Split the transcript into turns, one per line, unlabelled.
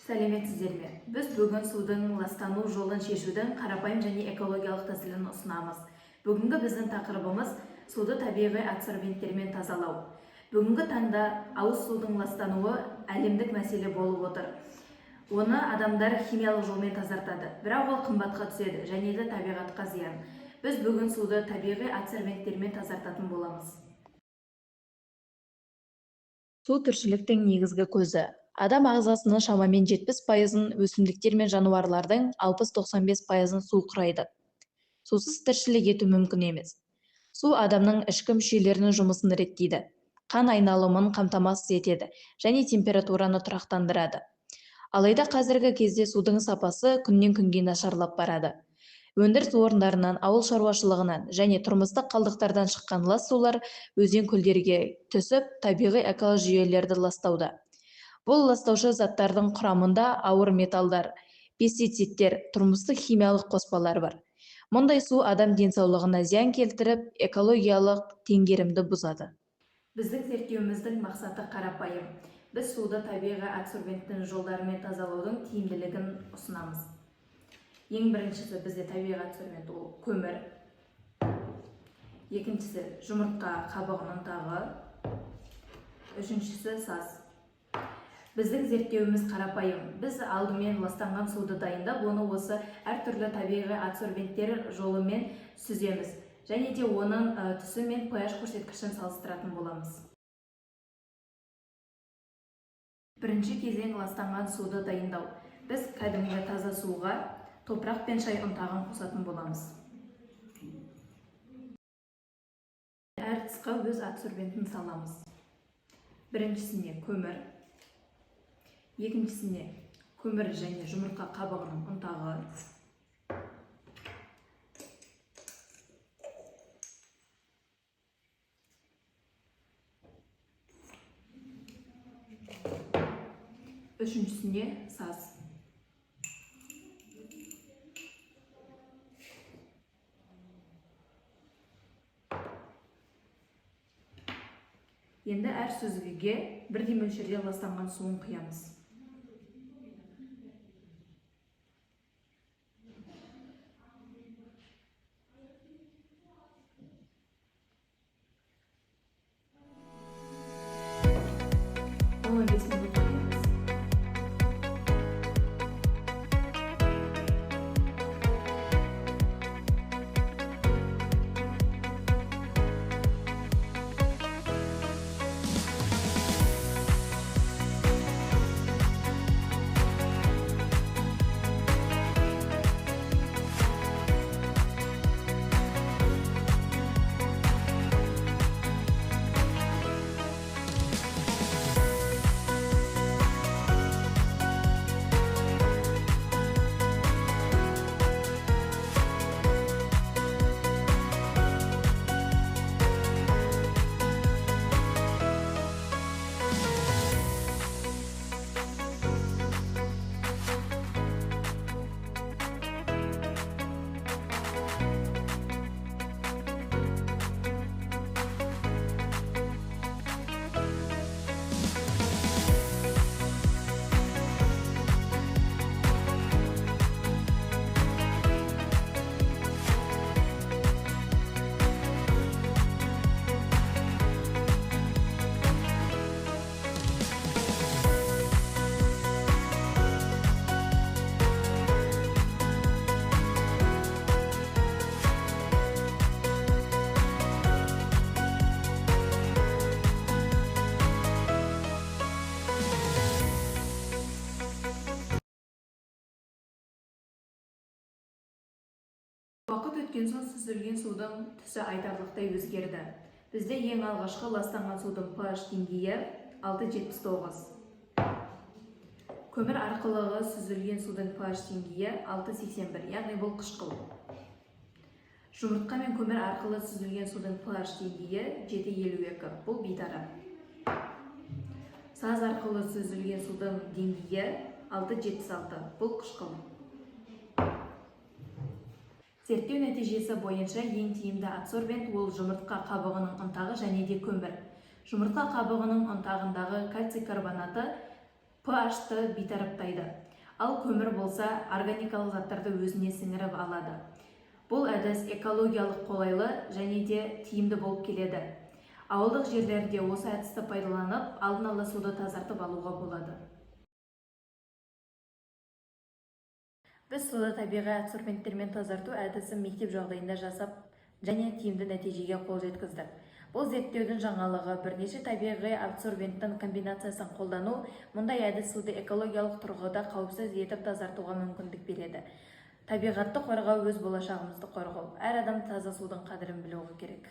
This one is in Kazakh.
Сәлеметсіздер ме? Біз бүгін судың ластану жолын шешудің қарапайым және экологиялық тәсілін ұсынамыз. Бүгінгі біздің тақырыбымыз суды табиғи адсорбенттермен тазалау. Бүгінгі таңда ауыз судың ластануы әлемдік мәселе болып отыр. Оны адамдар химиялық жолмен тазартады, бірақ ол қымбатқа түседі және де табиғатқа зиян. Біз бүгін суды табиғи адсорбенттермен тазартатын боламыз.
Су тіршіліктің негізгі көзі. Адам ағзасының шамамен 70%-ын өсімдіктер мен жануарлардың 60-95%-ын су құрайды. Сусыз тіршілік ету мүмкін емес. Су адамның ішкі мүшелерінің жұмысын реттейді, қан айналымын қамтамасыз етеді және температураны тұрақтандырады. Алайда қазіргі кезде судың сапасы күннен күнге нашарлап барады. Өндіріс орындарынан, ауыл шаруашылығынан және тұрмыстық қалдықтардан шыққан лас сулар өзен көлдерге түсіп, табиғи экожүйелерді ластауда. Бұл ластаушы заттардың құрамында ауыр металдар, пестицидтер, тұрмыстық химиялық қоспалар бар. Мұндай су адам денсаулығына зиян келтіріп, экологиялық теңгерімді бұзады.
Біздің зерттеуіміздің мақсаты қарапайым. Біз суды табиғи адсорбенттің жолдарымен тазалаудың тиімділігін ұсынамыз. Ең біріншісі бізде табиғи адсорбент ол көмір. Екіншісі жұмыртқа қабығының ұнтағы. Үшіншісі саз. Біздің зерттеуіміз қарапайым. Біз алдымен ластанған суды дайындап, оны осы әртүрлі табиғи адсорбенттер жолымен сүземіз. Және де оның түсі мен pH көрсеткішін салыстыратын боламыз. Бірінші кезең ластанған суды дайындау. Біз кәдімгі таза суға топырақ пен шай ұнтағын қосатын боламыз. Әр тысқа өз адсорбентін саламыз. Біріншісіне көмір, екіншісіне көмір және жұмыртқа қабығының ұнтағы, үшіншісіне саз. Енді әр сүзгіге бірдей мөлшерде ластанған суын құямыз. Уақыт өткен соң сүзілген судың түсі айтарлықтай өзгерді. Бізде ең алғашқы ластанған судың pH деңгейі 6,79. Көмір арқылығы сүзілген судың pH деңгейі 6,81, яғни бұл қышқыл. Жұмыртқа мен көмір арқылы сүзілген судың pH деңгейі 7,52, бұл бейтарап. Саз арқылы сүзілген судың деңгейі 6,76, бұл қышқыл. Зерттеу нәтижесі бойынша ең тиімді адсорбент ол жұмыртқа қабығының ұнтағы және де көмір. Жұмыртқа қабығының ұнтағындағы кальций карбонаты pH-ты бейтараптайды. Ал көмір болса органикалық заттарды өзіне сіңіріп алады. Бұл әдіс экологиялық қолайлы және де тиімді болып келеді. Ауылдық жерлерде осы әдісті пайдаланып, алдын ала суды тазартып алуға болады. Біз суды табиғи адсорбенттермен тазарту әдісін мектеп жағдайында жасап және тиімді нәтижеге қол жеткіздік. Бұл зерттеудің жаңалығы бірнеше табиғи адсорбенттің комбинациясын қолдану. Мұндай әдіс суды экологиялық тұрғыда қауіпсіз етіп тазартуға мүмкіндік береді. Табиғатты қорғау өз болашағымызды қорғау. Әр адам таза судың қадірін білуі керек.